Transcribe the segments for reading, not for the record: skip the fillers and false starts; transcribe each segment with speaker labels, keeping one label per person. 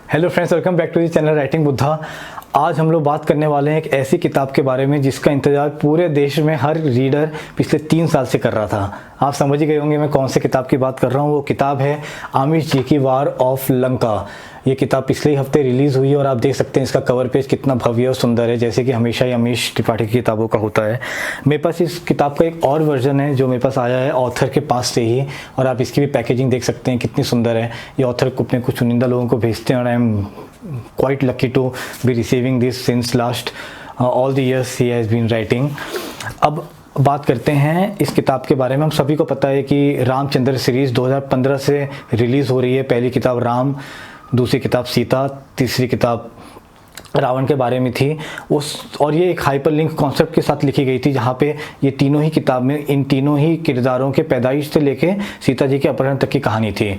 Speaker 1: Hello friends, welcome back to the channel writing Buddha. आज हम लोग बात करने वाले हैं एक ऐसी किताब के बारे में जिसका इंतज़ार पूरे देश में हर रीडर पिछले 3 साल से कर रहा था। आप समझ ही गए होंगे मैं कौन सी किताब की बात कर रहा हूँ। वो किताब है आमिश जी की वार ऑफ लंका। ये किताब पिछले ही हफ्ते रिलीज़ हुई है और आप देख सकते हैं इसका कवर पेज कितना भव्य और सुंदर है, जैसे कि हमेशा ही अमीश त्रिपाठी की किताबों का होता है। मेरे पास इस किताब का एक और वर्जन है जो मेरे पास आया है ऑथर के पास से ही, और आप इसकी भी पैकेजिंग देख सकते हैं कितनी सुंदर है। ये ऑथर को अपने कुछ चुनिंदा लोगों को भेजते हैं और I am quite lucky to be receiving this since last all the years he has been writing। अब बात करते हैं इस किताब के बारे में। हम सभी को पता है कि रामचंद्र सीरीज़ 2015 से रिलीज़ हो रही है। पहली किताब राम, दूसरी किताब सीता, तीसरी किताब रावण के बारे में थी और ये एक हाइपरलिंक कॉन्सेप्ट के साथ लिखी गई थी, जहाँ पे ये तीनों ही किताब में इन तीनों ही किरदारों के पैदाइश से लेके सीता जी के अपहरण तक की कहानी थी।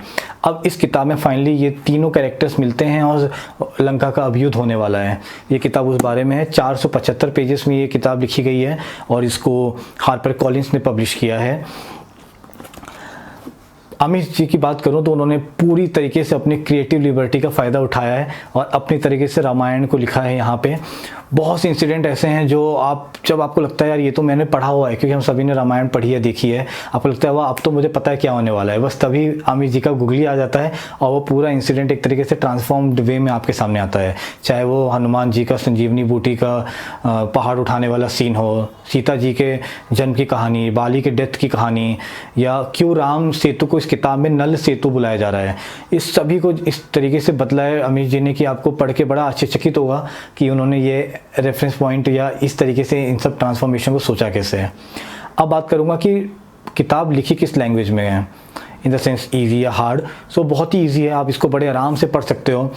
Speaker 1: अब इस किताब में फाइनली ये तीनों कैरेक्टर्स मिलते हैं और लंका का अभ्युदय होने वाला है। ये किताब उस बारे में है। 475 पेजेस में ये किताब लिखी गई है और इसको हार्पर कॉलिंस ने पब्लिश किया है। अमिश जी की बात करूं तो उन्होंने पूरी तरीके से अपनी क्रिएटिव लिबर्टी का फ़ायदा उठाया है और अपनी तरीके से रामायण को लिखा है। यहाँ पे बहुत से इंसिडेंट ऐसे हैं जो जब आपको लगता है यार ये तो मैंने पढ़ा हुआ है, क्योंकि हम सभी ने रामायण पढ़ी है, देखी है, आपको लगता है वाह अब तो मुझे पता है क्या होने वाला है, बस तभी अमिश जी का गूगली आ जाता है और वो पूरा इंसिडेंट एक तरीके से ट्रांसफॉर्म्ड वे में आपके सामने आता है। चाहे वो हनुमान जी का संजीवनी बूटी का पहाड़ उठाने वाला सीन हो, सीता जी के जन्म की कहानी, बाली के डेथ की कहानी, या क्यों राम सेतु को इस किताब में नल सेतु बुलाया जा रहा है, इस सभी को इस तरीके से बतला है अमिश जी ने कि आपको पढ़ के बड़ा आश्चर्यचकित होगा कि उन्होंने ये रेफरेंस पॉइंट या इस तरीके से इन सब ट्रांसफॉर्मेशन को सोचा कैसे है। अब बात करूँगा कि किताब लिखी किस लैंग्वेज में है, इन द सेंस ईजी या हार्ड। सो बहुत ही ईजी है, आप इसको बड़े आराम से पढ़ सकते हो।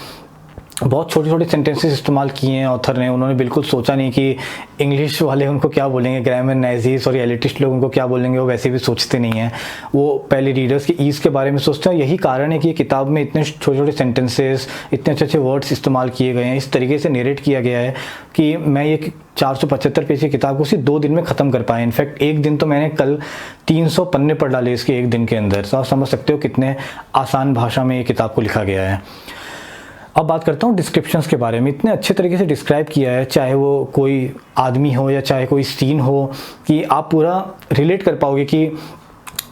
Speaker 1: बहुत छोटे छोटे सेंटेंसेस इस्तेमाल किए हैं ऑथर ने। उन्होंने बिल्कुल सोचा नहीं कि इंग्लिश वाले उनको क्या बोलेंगे, ग्रामर नाइजीस और एलिटिस्ट लोग उनको क्या बोलेंगे, वो वैसे भी सोचते नहीं हैं। वो पहले रीडर्स की ईज़ के बारे में सोचते हैं। यही कारण है कि ये किताब में इतने छोटे छोटे सेंटेंसेस, इतने अच्छे अच्छे वर्ड्स इस्तेमाल किए गए हैं, इस तरीके से नरेट किया गया है कि मैं ये 475 पेज की किताब को सिर्फ 2 दिन में ख़त्म कर पाया। इनफैक्ट एक दिन तो मैंने कल 300 पन्ने पढ़ डाले इसके एक दिन के अंदर। तो आप समझ सकते हो कितने आसान भाषा में ये किताब को लिखा गया है। अब बात करता हूँ डिस्क्रिप्शंस के बारे में। इतने अच्छे तरीके से डिस्क्राइब किया है, चाहे वो कोई आदमी हो या चाहे कोई सीन हो, कि आप पूरा रिलेट कर पाओगे कि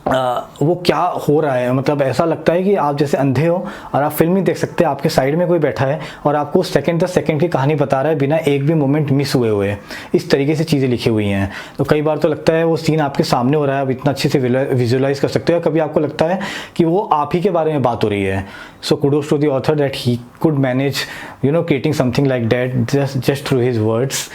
Speaker 1: वो क्या हो रहा है। मतलब ऐसा लगता है कि आप जैसे अंधे हो और आप फिल्म ही देख सकते हैं, आपके साइड में कोई बैठा है और आपको सेकंड दर सेकंड की कहानी बता रहा है बिना एक भी मोमेंट मिस हुए। इस तरीके से चीज़ें लिखी हुई हैं। तो कई बार तो लगता है वो सीन आपके सामने हो रहा है, आप इतना अच्छे से विजुअलाइज कर सकते हो। कभी आपको लगता है कि वो आप ही के बारे में बात हो रही है। So kudos to the author that he could manage creating something like that just through his words.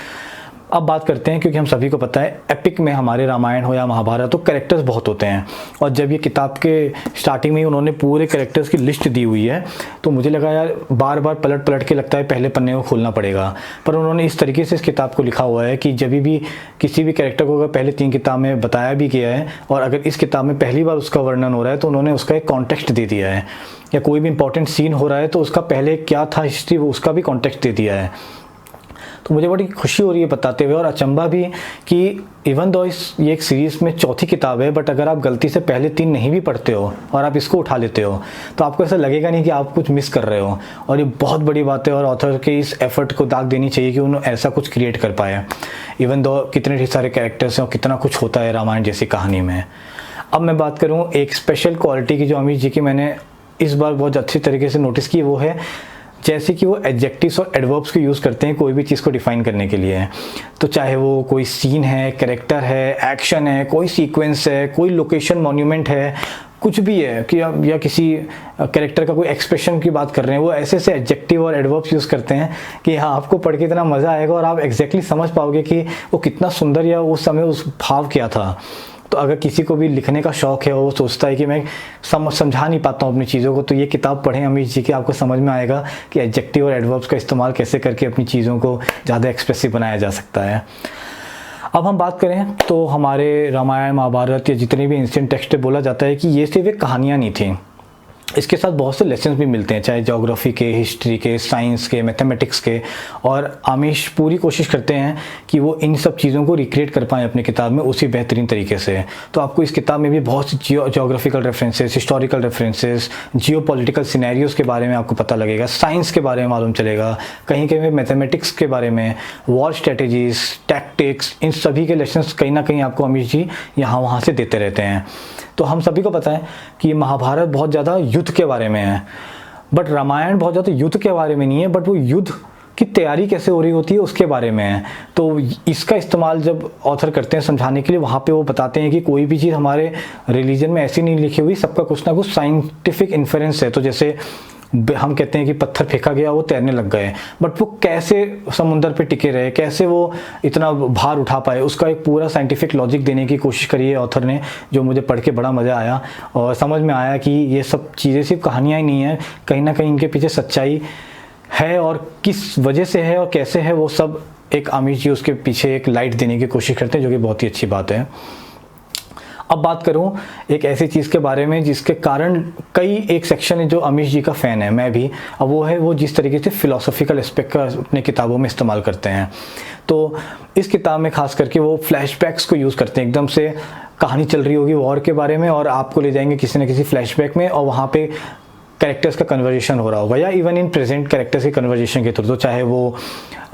Speaker 1: अब बात करते हैं, क्योंकि हम सभी को पता है एपिक में हमारे रामायण हो या महाभारत तो कैरेक्टर्स बहुत होते हैं, और जब ये किताब के स्टार्टिंग में ही उन्होंने पूरे कैरेक्टर्स की लिस्ट दी हुई है तो मुझे लगा यार बार बार पलट पलट के लगता है पहले पन्ने को खोलना पड़ेगा। पर उन्होंने इस तरीके से इस किताब को लिखा हुआ है कि जब भी किसी भी कैरेक्टर को अगर पहले 3 किताब में बताया भी गया है और अगर इस किताब में पहली बार उसका वर्णन हो रहा है तो उन्होंने उसका एक कॉन्टेक्स्ट दे दिया है, या कोई भी इंपॉर्टेंट सीन हो रहा है तो उसका पहले क्या था हिस्ट्री, वो उसका भी कॉन्टेक्स्ट दे दिया है। तो मुझे बड़ी खुशी हो रही है बताते हुए और अचंभा भी कि इवन दो ये एक सीरीज़ में 4थी किताब है, बट अगर आप गलती से पहले 3 नहीं भी पढ़ते हो और आप इसको उठा लेते हो तो आपको ऐसा लगेगा नहीं कि आप कुछ मिस कर रहे हो। और ये बहुत बड़ी बात है और ऑथर के इस एफर्ट को दाग देनी चाहिए कि उन्होंने ऐसा कुछ क्रिएट कर पाया, इवन दो कितने सारे कैरेक्टर्स हैं और कितना कुछ होता है रामायण जैसी कहानी में। अब मैं बात करूँ एक स्पेशल क्वालिटी की जो अमिश जी की मैंने इस बार बहुत अच्छी तरीके से नोटिस की, वो है जैसे कि वो एडजेक्टिव्स और एडवर्ब्स को यूज़ करते हैं कोई भी चीज़ को डिफाइन करने के लिए। तो चाहे वो कोई सीन है, कैरेक्टर है, एक्शन है, कोई सीक्वेंस है, कोई लोकेशन मॉन्यूमेंट है, कुछ भी है कि या किसी कैरेक्टर का कोई एक्सप्रेशन की बात कर रहे हैं, वो ऐसे ऐसे एडजेक्टिव और एडवर्ब्स यूज़ करते हैं कि हाँ आपको पढ़ के इतना मज़ा आएगा और आप एग्जैक्टली समझ पाओगे कि वो कितना सुंदर या उस समय उस भाव क्या था। तो अगर किसी को भी लिखने का शौक़ है और वो सोचता है कि मैं समझा नहीं पाता हूँ अपनी चीज़ों को, तो ये किताब पढ़ें अमिश जी की, आपको समझ में आएगा कि एडजेक्टिव और एडवर्ब्स का इस्तेमाल कैसे करके अपनी चीज़ों को ज़्यादा एक्सप्रेसिव बनाया जा सकता है। अब हम बात करें तो हमारे रामायण महाभारत या जितने भी एंशिएंट टेक्स्ट बोला जाता है कि ये सिर्फ एक कहानियाँ नहीं थी, इसके साथ बहुत से लेसन्स भी मिलते हैं, चाहे ज्योग्राफी के, हिस्ट्री के, साइंस के, मैथमेटिक्स के। और आमिश पूरी कोशिश करते हैं कि वो इन सब चीज़ों को रिक्रिएट कर पाएँ अपनी किताब में उसी बेहतरीन तरीके से। तो आपको इस किताब में भी बहुत सी geographical references, historical references, geopolitical scenarios के बारे में आपको पता लगेगा, साइंस के बारे में मालूम चलेगा, कहीं कहीं मैथमेटिक्स के बारे में, वॉर स्ट्रेटेजीज, टैक्टिक्स, इन सभी के लेसन्स कहीं ना कहीं आपको अमीश जी यहाँ वहाँ से देते रहते हैं। तो हम सभी को पता है कि महाभारत बहुत ज़्यादा युद्ध के बारे में है, बट रामायण बहुत ज़्यादा युद्ध के बारे में नहीं है, बट वो युद्ध की तैयारी कैसे हो रही होती है उसके बारे में है। तो इसका इस्तेमाल जब ऑथर करते हैं समझाने के लिए, वहाँ पे वो बताते हैं कि कोई भी चीज़ हमारे रिलीजन में ऐसी नहीं लिखी हुई, सबका कुछ ना कुछ साइंटिफिक इन्फरेंस है। तो जैसे हम कहते हैं कि पत्थर फेंका गया, वो तैरने लग गए, बट वो कैसे समुंदर पे टिके रहे, कैसे वो इतना भार उठा पाए, उसका एक पूरा साइंटिफिक लॉजिक देने की कोशिश करी है ऑथर ने, जो मुझे पढ़ के बड़ा मज़ा आया और समझ में आया कि ये सब चीज़ें सिर्फ कहानियाँ ही नहीं हैं, कहीं ना कहीं इनके पीछे सच्चाई है और किस वजह से है और कैसे है, वो सब एक आमिश जी उसके पीछे एक लाइट देने की कोशिश करते हैं, जो कि बहुत ही अच्छी बात है। अब बात करूं एक ऐसी चीज़ के बारे में जिसके कारण कई एक सेक्शन है जो अमीश जी का फ़ैन है, मैं भी, अब वो है वो जिस तरीके से फ़िलोसॉफिकल एस्पेक्ट का अपने किताबों में इस्तेमाल करते हैं। तो इस किताब में ख़ास करके वो फ्लैशबैक्स को यूज़ करते हैं, एकदम से कहानी चल रही होगी वॉर के बारे में और आपको ले जाएंगे किसी न किसी फ्लैशबैक में और वहाँ पे कैरेक्टर्स का कन्वर्जेशन हो रहा होगा, या इवन इन प्रेजेंट कैरेक्टर्स के कन्वर्जेशन के थ्रू, तो चाहे वो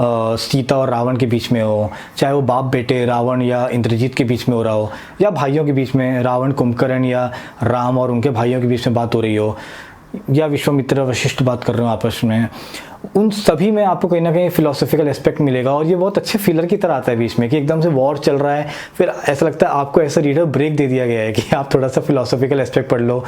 Speaker 1: सीता और रावण के बीच में हो, चाहे वो बाप बेटे रावण या इंद्रजीत के बीच में हो रहा हो, या भाइयों के बीच में रावण कुंभकर्ण या राम और उनके भाइयों के बीच में बात हो रही हो, या विश्वामित्र वशिष्ठ बात कर रहे हो आपस में, उन सभी में आपको कहीं ना कहीं फिलोसॉफिकल एस्पेक्ट मिलेगा। और ये बहुत अच्छे फिलर की तरह आता है बीच में कि एकदम से वॉर चल रहा है, फिर ऐसा लगता है आपको ऐसा रीडर ब्रेक दे दिया गया है कि आप थोड़ा सा फिलोसॉफिकल एस्पेक्ट पढ़ लो,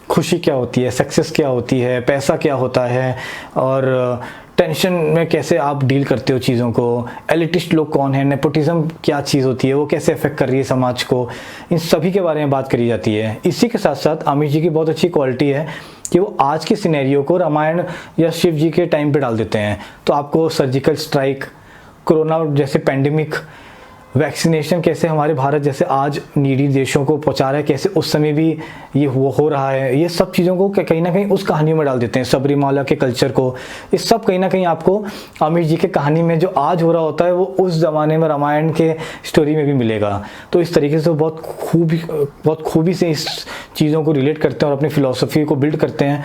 Speaker 1: खुशी क्या होती है, सक्सेस क्या होती है, पैसा क्या होता है, और टेंशन में कैसे आप डील करते हो चीज़ों को, एलिटिस्ट लोग कौन है, नेपोटिज्म क्या चीज़ होती है, वो कैसे अफेक्ट कर रही है समाज को, इन सभी के बारे में बात करी जाती है। इसी के साथ साथ आमिश जी की बहुत अच्छी क्वालिटी है कि वो आज के सिनेरियो को रामायण या शिव जी के टाइम पे डाल देते हैं। तो आपको सर्जिकल स्ट्राइक, कोरोना जैसे पैंडेमिक, वैक्सीनेशन कैसे हमारे भारत जैसे आज नीडी देशों को पहुंचा रहा है, कैसे उस समय भी ये हो रहा है, ये सब चीज़ों को कहीं ना कहीं उस कहानियों में डाल देते हैं। सबरीमाला के कल्चर को, ये सब कहीं ना कहीं आपको आमिश जी के कहानी में जो आज हो रहा होता है वो उस ज़माने में रामायण के स्टोरी में भी मिलेगा। तो इस तरीके से बहुत खूबी से इस चीज़ों को रिलेट करते हैं और अपनी फ़िलॉसफी को बिल्ड करते हैं।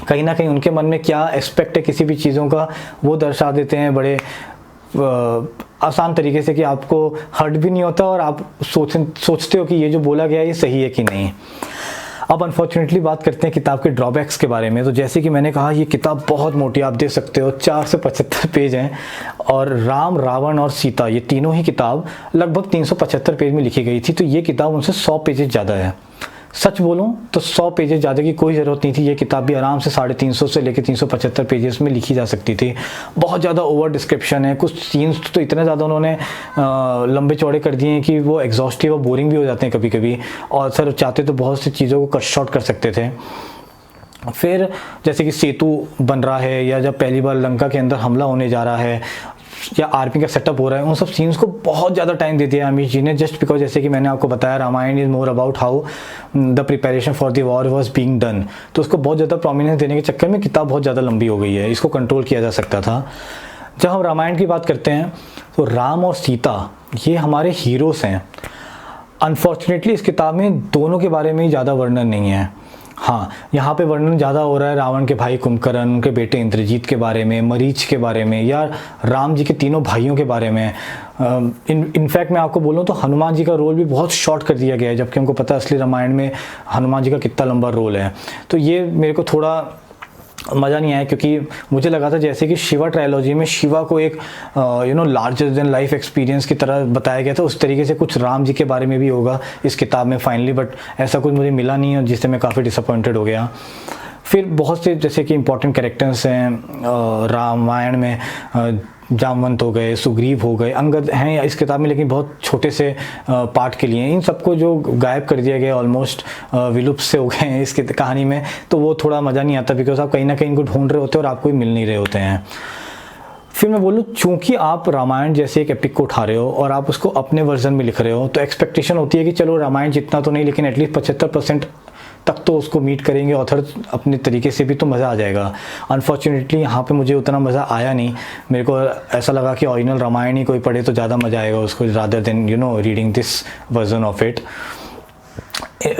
Speaker 1: कहीं ना कहीं उनके मन में क्या एस्पेक्ट है किसी भी चीज़ों का, वो दर्शा देते हैं बड़े आसान तरीके से कि आपको हर्ट भी नहीं होता और आप सोचते हो कि ये जो बोला गया है ये सही है कि नहीं। अब अनफॉर्चुनेटली बात करते हैं किताब के ड्रॉबैक्स के बारे में। तो जैसे कि मैंने कहा ये किताब बहुत मोटी, आप देख सकते हो 4 से 75 पेज हैं और राम, रावण और सीता ये तीनों ही किताब लगभग 375 पेज में लिखी गई थी। तो ये किताब उनसे 100 पेजेस ज़्यादा है। सच बोलूं तो 100 पेजेस ज़्यादा की कोई ज़रूरत नहीं थी, ये किताब भी आराम से 350 से लेकर 375 पेजेस में लिखी जा सकती थी। बहुत ज़्यादा ओवर डिस्क्रिप्शन है, कुछ सीन्स तो इतने ज़्यादा उन्होंने लंबे चौड़े कर दिए हैं कि वो एग्जॉस्टिव और बोरिंग भी हो जाते हैं कभी कभी, और सर चाहते तो बहुत सी चीज़ों को कट शॉर्ट कर सकते थे। फिर जैसे कि सेतु बन रहा है या जब पहली बार लंका के अंदर हमला होने जा रहा है या आर्मी का सेटअप हो रहा है, उन सब सीन्स को बहुत ज़्यादा टाइम दे दिया अमीश जी ने, जस्ट बिकॉज जैसे कि मैंने आपको बताया Ramayana is more about how the preparation for the war was being done. तो उसको बहुत ज़्यादा प्रोमिनेंस देने के चक्कर में किताब बहुत ज़्यादा लंबी हो गई है, इसको कंट्रोल किया जा सकता था। जब हम रामायण की बात करते हैं तो राम और सीता ये हमारे हीरोज़ हैं। अनफॉर्चुनेटली इस किताब में दोनों के बारे में ही ज़्यादा वर्णन नहीं है। हाँ, यहाँ पे वर्णन ज़्यादा हो रहा है रावण के भाई कुंभकर्ण, उनके बेटे इंद्रजीत के बारे में, मरीच के बारे में, या राम जी के तीनों भाइयों के बारे में। इनफैक्ट मैं आपको बोलूँ तो हनुमान जी का रोल भी बहुत शॉर्ट कर दिया गया है, जबकि हमको पता है असली रामायण में हनुमान जी का कितना लंबा रोल है। तो ये मेरे को थोड़ा मज़ा नहीं आया, क्योंकि मुझे लगा था जैसे कि शिवा ट्रायलॉजी में शिवा को एक लार्जर देन लाइफ एक्सपीरियंस की तरह बताया गया था, उस तरीके से कुछ राम जी के बारे में भी होगा इस किताब में फाइनली, बट ऐसा कुछ मुझे मिला नहीं है, जिससे मैं काफ़ी डिसअपॉइंटेड हो गया। फिर बहुत से जैसे कि इंपॉर्टेंट कैरेक्टर्स हैं रामायण में, जामवंत हो गए, सुग्रीव हो गए, अंगद हैं इस किताब में, लेकिन बहुत छोटे से पार्ट के लिए, इन सबको जो गायब कर दिया गया, ऑलमोस्ट विलुप्त से हो गए हैं इस कहानी में। तो वो थोड़ा मज़ा नहीं आता, बिकॉज आप कहीं ना कहीं इनको ढूंढ रहे होते हैं और आपको मिल नहीं रहे होते हैं। फिर मैं बोलूँ चूँकि आप रामायण जैसे एक एपिक को उठा रहे हो और आप उसको अपने वर्जन में लिख रहे हो, तो एक्सपेक्टेशन होती है कि चलो रामायण जितना तो नहीं, लेकिन एटलीस्ट 75% तक तो उसको मीट करेंगे ऑथर अपने तरीके से भी, तो मज़ा आ जाएगा। अनफॉर्चुनेटली यहाँ पे मुझे उतना मज़ा आया नहीं। मेरे को ऐसा लगा कि ओरिजिनल रामायण ही कोई पढ़े तो ज़्यादा मज़ा आएगा उसको, rather than reading this version of it.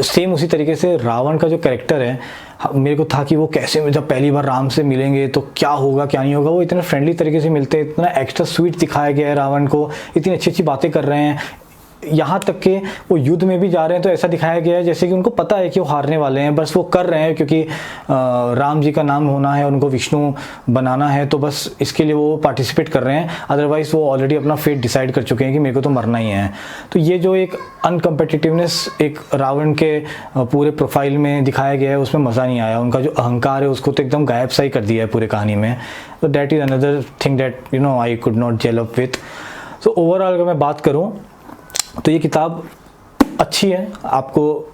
Speaker 1: Same उसी तरीके से रावण का जो कैरेक्टर है, मेरे को था कि वो कैसे, जब पहली बार राम से मिलेंगे तो क्या होगा क्या नहीं होगा। वो इतने फ्रेंडली तरीके से मिलते हैं, इतना एक्स्ट्रा स्वीट दिखाया गया है रावण को, इतनी अच्छी अच्छी बातें कर रहे हैं। यहाँ तक कि वो युद्ध में भी जा रहे हैं तो ऐसा दिखाया गया है जैसे कि उनको पता है कि वो हारने वाले हैं, बस वो कर रहे हैं क्योंकि राम जी का नाम होना है, उनको विष्णु बनाना है, तो बस इसके लिए वो पार्टिसिपेट कर रहे हैं। अदरवाइज़ वो ऑलरेडी अपना फेट डिसाइड कर चुके हैं कि मेरे को तो मरना ही है। तो ये जो एक अनकम्पिटिटिवनेस एक रावण के पूरे प्रोफाइल में दिखाया गया है, उसमें मज़ा नहीं आया। उनका जो अहंकार है उसको तो एकदम गायब सा ही कर दिया है पूरे कहानी में। तो that is another thing that I could not gel up with. So overall अगर मैं बात करूँ तो ये किताब अच्छी है, आपको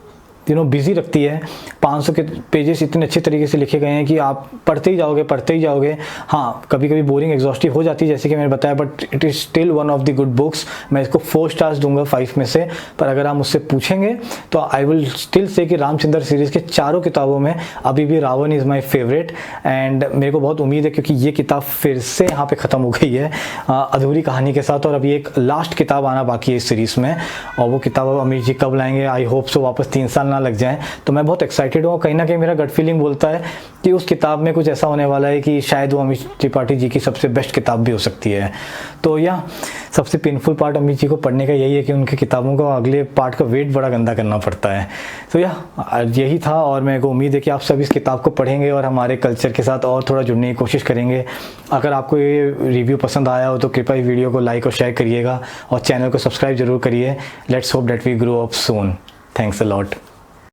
Speaker 1: बिज़ी रखती है। 500 के पेजेस इतने अच्छे तरीके से लिखे गए हैं कि आप पढ़ते ही जाओगे। हाँ, कभी कभी बोरिंग एग्जॉस्टिव हो जाती है जैसे कि मैंने बताया, but it is still one of the good books. मैं इसको 4 स्टार्स दूंगा 5 में से। पर अगर आप मुझसे पूछेंगे तो आई विल स्टिल से कि रामचंद्र सीरीज़ के चारों किताबों में अभी भी Ravana is my favourite. And मेरे को बहुत उम्मीद है क्योंकि ये किताब फिर से यहाँ पर ख़त्म हो गई है अधूरी कहानी के साथ, और अभी एक लास्ट किताब आना बाकी है इस सीरीज़ में। और वो किताब अमीर जी कब लाएंगे, आई होप सो वापस 3 साल ना लग जाए। तो मैं बहुत एक्साइटेड हूँ। कहीं ना कहीं मेरा गट फीलिंग बोलता है कि उस किताब में कुछ ऐसा होने वाला है कि शायद वो अमित त्रिपाठी जी की सबसे बेस्ट किताब भी हो सकती है। तो सबसे पेनफुल पार्ट अमित जी को पढ़ने का यही है कि उनकी किताबों का अगले पार्ट का वेट बड़ा गंदा करना पड़ता है। तो यही था, और मेरे को उम्मीद है कि आप सब इस किताब को पढ़ेंगे और हमारे कल्चर के साथ और थोड़ा जुड़ने की कोशिश करेंगे। अगर आपको ये रिव्यू पसंद आया हो तो कृपया इस वीडियो को लाइक और शेयर करिएगा और चैनल को सब्सक्राइब जरूर करिए। Let's hope that we grow up soon. Thanks a lot.